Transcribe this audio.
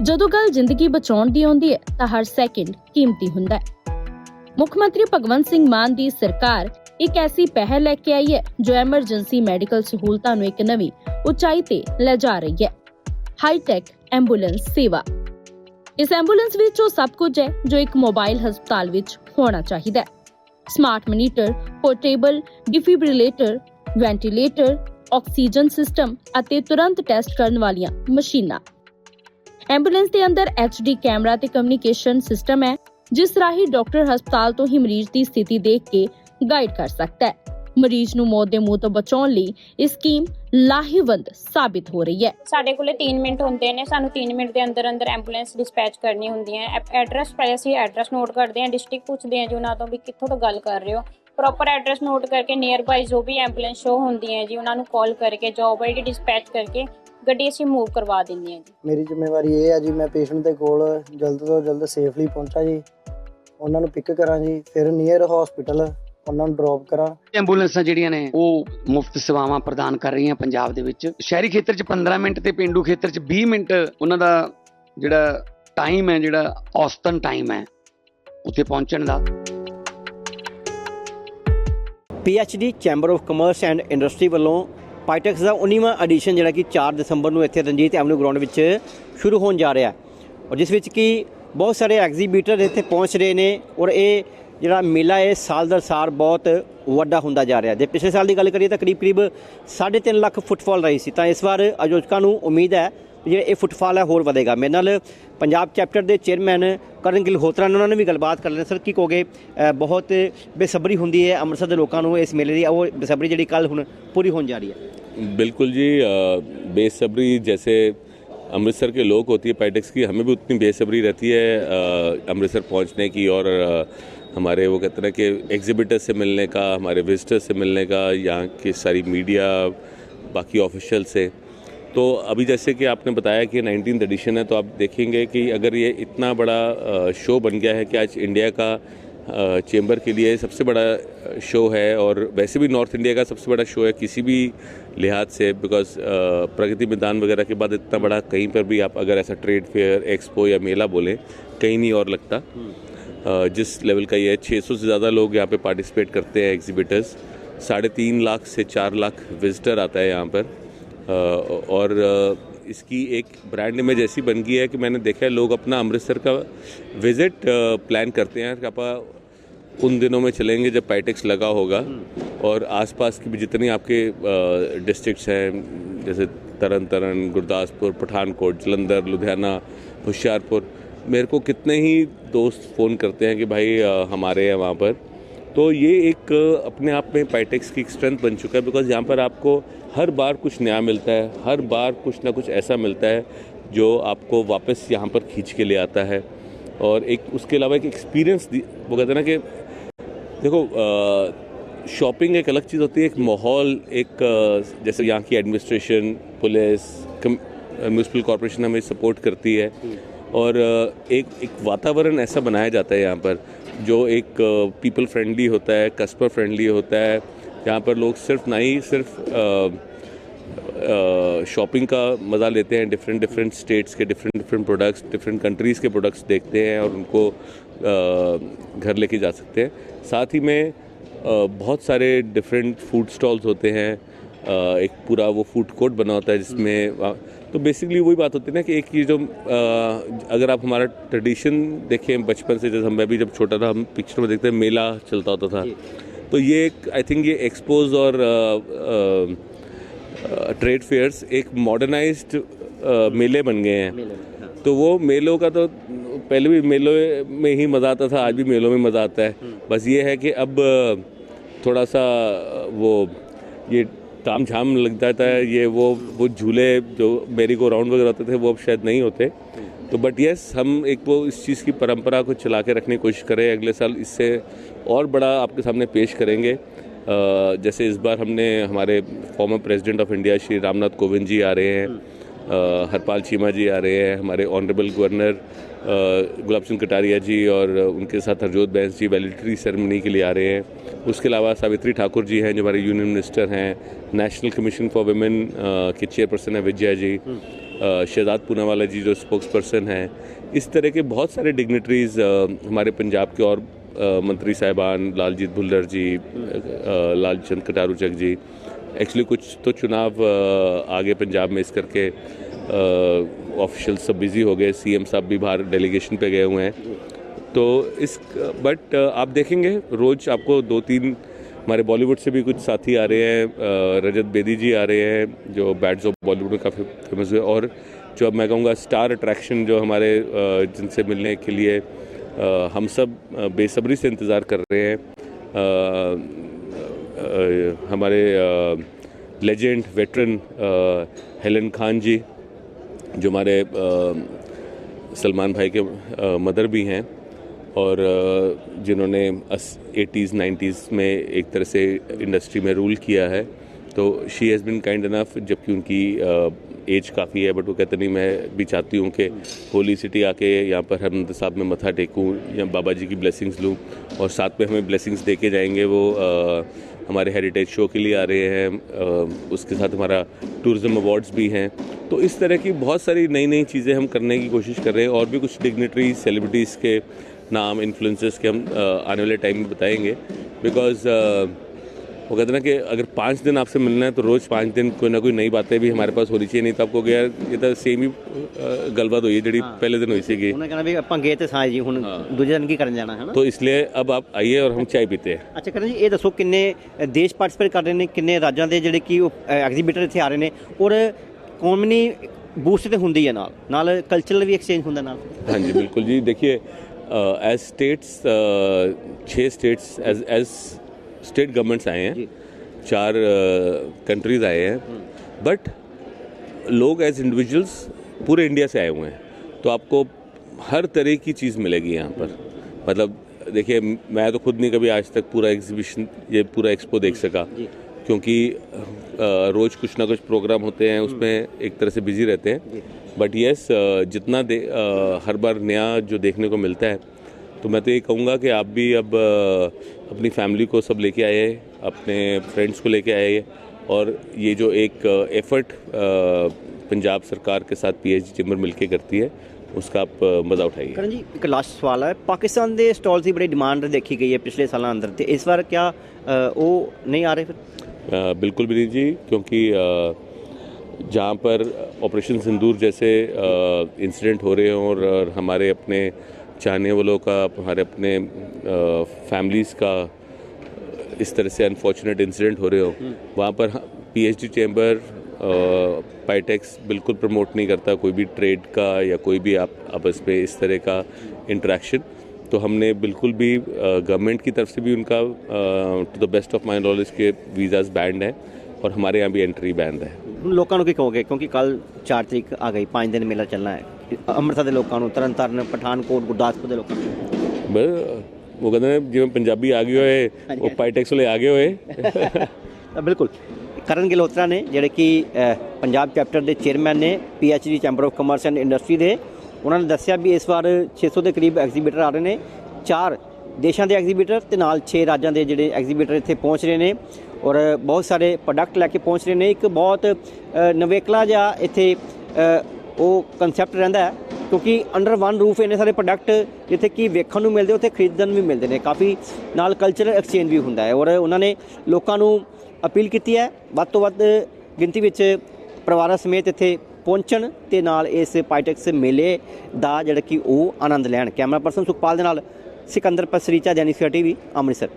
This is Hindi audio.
ਜਦੋਂ ਗੱਲ ਜ਼ਿੰਦਗੀ ਬਚਾਉਣ ਦੀ ਆਉਂਦੀ ਹੈ ਤਾਂ ਹਰ ਸੈਕਿੰਡ ਕੀਮਤੀ ਹੁੰਦਾ ਹੈ। ਮੁੱਖ ਮੰਤਰੀ ਭਗਵੰਤ ਸਿੰਘ ਮਾਨ ਦੀ ਸਰਕਾਰ ਇੱਕ ਐਸੀ ਪਹਿਲ ਲੈ ਕੇ ਆਈ ਹੈ ਜੋ ਐਮਰਜੈਂਸੀ ਮੈਡੀਕਲ ਸਹੂਲਤਾਂ ਨੂੰ ਇੱਕ ਨਵੀਂ ਉਚਾਈ ਤੇ ਲੈ ਜਾ ਰਹੀ ਹੈ। ਹਾਈਟੈਕ ਐਂਬੂਲੈਂਸ ਸੇਵਾ। ਇਸ ਐਂਬੂਲੈਂਸ ਵਿੱਚ ਉਹ ਸਭ ਕੁਝ ਹੈ ਜੋ ਇੱਕ ਮੋਬਾਈਲ ਹਸਪਤਾਲ ਵਿੱਚ ਹੋਣਾ ਚਾਹੀਦਾ ਹੈ। Smart monitor, portable defibrillator, ventilator, oxygen system ਅਤੇ ਤੁਰੰਤ ਟੈਸਟ ਕਰਨ ਵਾਲੀਆਂ ਮਸ਼ੀਨਾਂ। ਐਂਬੂਲੈਂਸ ਦੇ ਅੰਦਰ HD ਕੈਮਰਾ ਤੇ ਕਮਿਊਨੀਕੇਸ਼ਨ ਸਿਸਟਮ ਹੈ ਜਿਸ ਰਾਹੀਂ ਡਾਕਟਰ ਹਸਪਤਾਲ ਤੋਂ ਹੀ ਮਰੀਜ਼ ਦੀ ਸਥਿਤੀ ਦੇਖ ਕੇ ਗਾਈਡ ਕਰ ਸਕਦਾ ਹੈ। ਮਰੀਜ਼ ਨੂੰ ਮੌਤ ਦੇ ਮੂੰਹ ਤੋਂ ਬਚਾਉਣ ਲਈ ਇਹ ਸਕੀਮ ਲਾਹੇਵੰਦ ਸਾਬਿਤ ਹੋ ਰਹੀ ਹੈ। ਸਾਡੇ ਕੋਲੇ 3 ਮਿੰਟ ਹੁੰਦੇ ਨੇ, ਸਾਨੂੰ 3 ਮਿੰਟ ਦੇ ਅੰਦਰ ਅੰਦਰ ਐਂਬੂਲੈਂਸ ਡਿਸਪੈਚ ਕਰਨੀ ਹੁੰਦੀ ਹੈ। ਐਡਰੈਸ ਪਹਿਲੇ ਅਸੀਂ ਐਡਰੈਸ ਨੋਟ ਕਰਦੇ ਹਾਂ, ਡਿਸਟ੍ਰਿਕਟ ਪੁੱਛਦੇ ਹਾਂ ਜੀ ਉਹਨਾਂ ਤੋਂ ਵੀ ਕਿੱਥੋਂ ਤੋਂ ਗੱਲ ਕਰ ਰਹੇ ਹੋ। ਪ੍ਰੋਪਰ ਐਡਰੈਸ ਨੋਟ ਕਰਕੇ ਨੀਅਰ ਬਾਈ ਜੋ ਵੀ ਐਂਬੂਲੈਂਸ ਸ਼ੋ ਹੁੰਦੀ ਹੈ ਜੀ ਉਹਨਾਂ ਨੂੰ ਕਾਲ ਕਰਕੇ ਜੋਬ ਆਈਡੀ ਡਿਸਪੈਚ ਕਰਕੇ ਗੱਡੀ ਅਸੀਂ ਮੂਵ ਕਰਵਾ ਦਿੰਦੇ ਹਾਂ ਜੀ। ਮੇਰੀ ਜ਼ਿੰਮੇਵਾਰੀ ਇਹ ਹੈ ਜੀ, ਮੈਂ ਪੇਸ਼ੈਂਟ ਦੇ ਕੋਲ ਜਲਦ ਤੋਂ ਜਲਦ ਸੇਫਲੀ ਪਹੁੰਚਾਂ ਜੀ, ਉਹਨਾਂ ਨੂੰ ਪਿਕ ਕਰਾਂ ਜੀ, ਫਿਰ ਨੀਅਰ ਹਸਪੀਟਲ ਉਹਨਾਂ ਨੂੰ ਡ੍ਰੌਪ ਕਰਾਂ। ਐਂਬੂਲੈਂਸਾਂ ਜਿਹੜੀਆਂ ਨੇ ਉਹ ਮੁਫਤ ਸੇਵਾਵਾਂ ਪ੍ਰਦਾਨ ਕਰ ਰਹੀਆਂ ਪੰਜਾਬ ਦੇ ਵਿੱਚ। ਸ਼ਹਿਰੀ ਖੇਤਰ 'ਚ 15 ਮਿੰਟ ਤੇ ਪੇਂਡੂ ਖੇਤਰ 'ਚ 20 ਮਿੰਟ ਉਹਨਾਂ ਦਾ ਜਿਹੜਾ ਟਾਈਮ ਹੈ, ਜਿਹੜਾ ਔਸਤਨ ਟਾਈਮ ਹੈ ਉੱਥੇ ਪਹੁੰਚਣ ਦਾ। PHD chamber of commerce and industry ਵੱਲੋਂ ਪਾਈਟੈਕਸ ਦਾ 19ਵਾਂ ਐਡੀਸ਼ਨ ਜਿਹੜਾ ਕਿ 4 ਦਸੰਬਰ ਨੂੰ ਇੱਥੇ ਰਣਜੀਤ ਐਵਨਿਊ ਗਰਾਊਂਡ ਵਿੱਚ ਸ਼ੁਰੂ ਹੋਣ ਜਾ ਰਿਹਾ ਔਰ ਜਿਸ ਵਿੱਚ ਕਿ ਬਹੁਤ ਸਾਰੇ ਐਗਜ਼ੀਬਿਟਰ ਇੱਥੇ ਪਹੁੰਚ ਰਹੇ ਨੇ ਔਰ ਇਹ ਜਿਹੜਾ ਮੇਲਾ ਹੈ ਸਾਲ ਦਰ ਸਾਲ ਬਹੁਤ ਵੱਡਾ ਹੁੰਦਾ ਜਾ ਰਿਹਾ। ਜੇ ਪਿਛਲੇ ਸਾਲ ਦੀ ਗੱਲ ਕਰੀਏ ਤਾਂ ਕਰੀਬ 3.5 ਲੱਖ ਫੁੱਟਫਾਲ ਰਹੀ ਸੀ, ਤਾਂ ਇਸ ਵਾਰ ਆਯੋਜਕਾਂ ਨੂੰ ਉਮੀਦ ਹੈ ਕਿ ਜਿਹੜਾ ਇਹ ਫੁੱਟਫਾਲ ਹੈ ਹੋਰ ਵਧੇਗਾ। ਮੇਰੇ ਨਾਲ ਪੰਜਾਬ ਚੈਪਟਰ ਦੇ ਚੇਅਰਮੈਨ ਕਰਨ ਗਿਲਹੋਤਰਾ ਨੇ, ਉਹਨਾਂ ਨੇ ਵੀ ਗੱਲਬਾਤ ਕਰ ਲੈਣੀ। ਸਰ ਕੀ ਕਹੋਗੇ, ਬਹੁਤ ਬੇਸਬਰੀ ਹੁੰਦੀ ਹੈ ਅੰਮ੍ਰਿਤਸਰ ਦੇ ਲੋਕਾਂ ਨੂੰ ਇਸ ਮੇਲੇ ਦੀ, ਉਹ ਬੇਸਬਰੀ ਜਿਹੜੀ ਕੱਲ੍ਹ ਹੁਣ ਪੂਰੀ ਹੋਣ ਜਾ ਰਹੀ ਹੈ? बिल्कुल जी, बेसब्री जैसे अमृतसर के लोग होती है पाइटेक्स की, हमें भी उतनी बेसब्री रहती है अमृतसर पहुंचने की और हमारे वो कहते हैं कि एग्जिबिटर से मिलने का, हमारे विजिटर से मिलने का, यहाँ की सारी मीडिया, बाकी ऑफिशियल से। तो अभी जैसे कि आपने बताया कि 19th एडिशन है, तो आप देखेंगे कि अगर ये इतना बड़ा शो बन गया है कि आज इंडिया का चेंबर के लिए सबसे बड़ा शो है और वैसे भी नॉर्थ इंडिया का सबसे बड़ा शो है किसी भी लिहाज से, बिकॉज प्रगति मैदान वगैरह के बाद इतना बड़ा कहीं पर भी आप अगर ऐसा ट्रेड फेयर, एक्सपो या मेला बोलें, कहीं नहीं और लगता। जिस लेवल का ये है, 600 से ज़्यादा लोग यहाँ पे पार्टिसिपेट करते हैं एग्जिबिटर्स, 3.5 लाख से 4 लाख विजिटर आता है यहाँ पर और इसकी एक ब्रांड इमेज ऐसी बन गई है कि मैंने देखा है लोग अपना अमृतसर का विज़िट प्लान करते हैं कि आप उन दिनों में चलेंगे जब पाइटेक्स लगा होगा और आसपास की भी जितनी आपके डिस्ट्रिक्ट्स हैं जैसे तरन तारण, गुरदासपुर, पठानकोट, जलंधर, लुधियाना, होशियारपुर, मेरे को कितने ही दोस्त फ़ोन करते हैं कि भाई हमारे हैं वहाँ पर। तो ये एक अपने आप में पाइटेक्स की एक स्ट्रेंथ बन चुका है, बिकॉज यहाँ पर आपको हर बार कुछ नया मिलता है, हर बार कुछ ना कुछ ऐसा मिलता है जो आपको वापस यहाँ पर खींच के ले आता है। और एक उसके अलावा एक एक्सपीरियंस, वो कहते हैं ना कि देखो शॉपिंग एक अलग चीज़ होती है, एक माहौल, एक जैसे यहाँ की एडमिनिस्ट्रेशन, पुलिस, म्यूनसिपल कॉरपोरेशन हमें सपोर्ट करती है और एक वातावरण ऐसा बनाया जाता है यहाँ पर जो एक पीपल फ्रेंडली होता है, कस्टमर फ्रेंडली होता है। यहाँ पर लोग सिर्फ ना ही सिर्फ शॉपिंग का मज़ा लेते हैं, डिफरेंट स्टेट्स के डिफरेंट प्रोडक्ट्स, डिफरेंट कंट्रीज़ के प्रोडक्ट्स देखते हैं और उनको घर लेके जा सकते हैं। साथ ही में बहुत सारे डिफरेंट फूड स्टॉल्स होते हैं, एक पूरा वो फूड कोर्ट बना होता है जिसमें, तो बेसिकली वही बात होती है ना कि एक ये जो अगर आप हमारा ट्रेडिशन देखें बचपन से, जैसे मैं भी जब छोटा था हम पिक्चर में देखते हैं मेला चलता होता था, तो ये एक आई थिंक ये एक्सपोज और ट्रेड फेयर्स एक मॉडर्नाइज्ड मेले बन गए हैं। तो वो मेलों का तो पहले भी मेलों में ही मज़ा आता था, आज भी मेलों में मज़ा आता है। बस ये है कि अब थोड़ा सा वो ये ताम झाम लग जाता है, ये वो झूले जो मेरी को राउंड वगैरह होते थे वो अब शायद नहीं होते। तो बट यस, हम एक वो इस चीज़ की परंपरा को चला के रखने की कोशिश करें। अगले साल इससे और बड़ा आपके सामने पेश करेंगे। जैसे इस बार हमने हमारे former president of India Shri Ramnath Kovind ji आ रहे हैं, हरपाल चीमा जी आ रहे हैं, हमारे ऑनरेबल गवर्नर गुलाब चंद कटारिया जी और उनके साथ हरजोत बैंस जी वैलिडिटी सेरेमनी के लिए आ रहे हैं। उसके अलावा सावित्री ठाकुर जी हैं जो हमारे यूनियन मिनिस्टर हैं, नेशनल कमीशन फॉर वुमेन के चेयरपर्सन है विजया जी, शहजाद पूनावाला जी जो स्पोक्स पर्सन हैं, इस तरह के बहुत सारे डिग्नेटरीज हमारे पंजाब के और मंत्री साहिबान, लालजीत भुल्लर जी, लालचंद कटारू चक जी, एक्चुअली कुछ तो चुनाव आगे पंजाब में इस करके ऑफिशियल सब बिज़ी हो गए, सीएम साहब भी बाहर डेलीगेशन पे गए हुए हैं। तो बट आप देखेंगे रोज़ आपको 2-3 हमारे बॉलीवुड से भी कुछ साथी आ रहे हैं, रजत बेदी जी आ रहे हैं जो बैड्स ऑफ बॉलीवुड में काफ़ी फेमस हुए, और जो अब मैं कहूँगा स्टार अट्रैक्शन जो हमारे जिनसे मिलने के लिए हम सब बेसब्री से इंतज़ार कर रहे हैं। हमारे लेजेंड वेटरन हेलन खान जी जो हमारे सलमान भाई के मदर भी हैं और जिन्होंने 80s 90s में एक तरह से इंडस्ट्री में रूल किया है, तो she has been kind enough, जबकि उनकी एज काफ़ी है, बट वो कहते नहीं मैं भी चाहती हूँ कि होली सिटी आके यहाँ पर हरमंदिर साहब में मत्था टेकूँ या बाबा जी की ब्लेसिंग्स लूँ, और साथ में हमें ब्लेसिंग्स दे के जाएंगे। वो हमारे हेरिटेज शो के लिए आ रहे हैं, उसके साथ हमारा टूरिज़्म अवार्ड्स भी हैं। तो इस तरह की बहुत सारी नई नई चीज़ें हम करने की कोशिश कर रहे हैं, और भी कुछ डिग्नेटरी सेलिब्रिटीज़ के नाम, इन्फ्लुएंसर्स के हम आने वाले टाइम में बताएंगे, बिकॉज वो कहते हैं ना कि अगर 5 दिन आपसे मिलना है तो रोज़ 5 दिन कोई ना कोई नई बातें भी हमारे पास होनी चाहिए, नहीं तो आपको गया ये तो सेम ही गलबात हुई जी पहले दिन हुई सी। उन्होंने कहना भी ਆਪਾਂ ਗਏ ਤੇ ਸਾਂ ਜੀ ਹੁਣ ਦੂਜੇ ਦਿਨ ਕੀ ਕਰਨ ਜਾਣਾ ਹੈ ਨਾ। तो इसलिए अब आप आइए और हम चाय पीते हैं। ਅੱਛਾ ਕਰਨ ਜੀ ਇਹ ਦੱਸੋ ਕਿੰਨੇ ਦੇਸ਼ ਪਾਰਟਿਸਿਪੇਟ ਕਰ ਰਹੇ ਨੇ, ਕਿੰਨੇ ਰਾਜਾਂ ਦੇ ਜਿਹੜੇ ਕਿ ਐਗਜ਼ੀਬਿਟਰ ਇੱਥੇ ਆ ਰਹੇ ਨੇ, ਔਰ ਕੌਮੀ ਬੂਸਟ ਤੇ ਹੁੰਦੀ ਹੈ ਨਾਲ ਕਲਚਰਲ ਵੀ ਐਕਸਚੇਂਜ ਹੁੰਦਾ ਨਾਲ। हाँ जी बिल्कुल जी, देखिए as states 6 states as state governments आए हैं, 4 कंट्रीज़ आए हैं, बट लोग एज इंडिविजुअल्स पूरे इंडिया से आए हुए हैं, तो आपको हर तरह की चीज़ मिलेगी यहाँ पर। मतलब देखिए मैं तो खुद नहीं कभी आज तक पूरा एग्जीबिशन ये पूरा एक्सपो देख सका, क्योंकि रोज़ कुछ ना कुछ प्रोग्राम होते हैं, उसमें एक तरह से बिजी रहते हैं, बट येस जितना हर बार नया जो देखने को मिलता है, तो मैं तो ये कहूँगा कि आप भी अब अपनी फैमिली को सब लेके आए, अपने फ्रेंड्स को लेके आए, और ये जो एक एफर्ट पंजाब सरकार के साथ पीएचडी चैम्बर मिलके करती है उसका आप मज़ा उठाइए। करण जी एक लास्ट सवाल है, पाकिस्तान के स्टॉल्स की बड़ी डिमांड देखी गई है पिछले सालों अंदर, तो इस बार क्या वो नहीं आ रहे फिर? बिल्कुल भी नहीं जी, क्योंकि जहाँ पर ऑपरेशन सिंदूर जैसे इंसिडेंट हो रहे हैं और हमारे अपने चाहने वालों का, हमारे अपने फैमिलीज़ का इस तरह से अनफॉर्चुनेट इंसिडेंट हो रहे हो, वहाँ पर पीएचडी चैम्बर पाइटेक्स बिल्कुल प्रमोट नहीं करता कोई भी ट्रेड का या कोई भी आप आपस में इस तरह का इंटरेक्शन। तो हमने बिल्कुल भी गवर्नमेंट की तरफ से भी उनका to the best of my knowledge के वीज़ाज़ बैंड है, और हमारे यहाँ भी एंट्री बैंड है। लोगों को कहोगे, क्योंकि कल 4 तरीक आ गई, 5 दिन मेला चलना है, ਅੰਮ੍ਰਿਤਸਰ ਦੇ ਲੋਕਾਂ ਨੂੰ, ਤਰਨਤਾਰਨ, ਪਠਾਨਕੋਟ, ਗੁਰਦਾਸਪੁਰ ਦੇ ਲੋਕਾਂ ਨੂੰ। वो कहते हैं जिवें पंजाबी आ गए होए वो पाइटेक्स वाले आ गए होए। बिल्कुल ਕਰਨ ਗਿਲੋਤਰਾ ਨੇ ਜਿਹੜੇ ਕਿ ਪੰਜਾਬ ਚੈਪਟਰ ਦੇ ਚੇਅਰਮੈਨ ਨੇ PhD chamber of commerce and industry ਦੇ, ਉਹਨਾਂ ਨੇ ਦੱਸਿਆ ਵੀ ਇਸ ਵਾਰ 600 ਦੇ ਕਰੀਬ ਐਗਜ਼ੀਬਿਟਰ ਆ ਰਹੇ ਨੇ, 4 ਦੇਸ਼ਾਂ ਦੇ ਐਗਜ਼ੀਬਿਟਰ ਤੇ ਨਾਲ 6 ਰਾਜਾਂ ਦੇ ਜਿਹੜੇ ਐਗਜ਼ੀਬਿਟਰ ਇੱਥੇ ਪਹੁੰਚ ਰਹੇ ਨੇ, ਔਰ ਬਹੁਤ ਸਾਰੇ ਪ੍ਰੋਡਕਟ ਲੈ ਕੇ ਪਹੁੰਚ ਰਹੇ ਨੇ। ਇੱਕ ਬਹੁਤ ਨਵੇਕਲਾ ਜਿਹਾ ਇੱਥੇ ਉਹ ਕਨਸੈਪਟ ਰਹਿੰਦਾ ਹੈ, ਕਿਉਂਕਿ ਅੰਡਰ ਵਨ ਰੂਫ ਇੰਨੇ ਸਾਰੇ ਪ੍ਰੋਡਕਟ ਜਿੱਥੇ ਕਿ ਵੇਖਣ ਨੂੰ ਮਿਲਦੇ, ਉੱਥੇ ਖਰੀਦਣ ਵੀ ਮਿਲਦੇ ਨੇ, ਕਾਫੀ ਨਾਲ ਕਲਚਰਲ ਐਕਸਚੇਂਜ ਵੀ ਹੁੰਦਾ ਹੈ। ਔਰ ਉਹਨਾਂ ਨੇ ਲੋਕਾਂ ਨੂੰ ਅਪੀਲ ਕੀਤੀ ਹੈ ਵੱਧ ਤੋਂ ਵੱਧ ਗਿਣਤੀ ਵਿੱਚ ਪਰਿਵਾਰਾਂ ਸਮੇਤ ਇੱਥੇ ਪਹੁੰਚਣ ਤੇ ਨਾਲ ਇਸ ਪਾਈਟੈਕਸ ਮੇਲੇ ਦਾ ਜਿਹੜਾ ਕਿ ਉਹ ਆਨੰਦ ਲੈਣ। ਕੈਮਰਾ ਪਰਸਨ ਸੁਖਪਾਲ ਦੇ ਨਾਲ ਸਿਕੰਦਰ ਪਸਰੀਚਾ, ਜੈਨੀ TV, ਅੰਮ੍ਰਿਤਸਰ।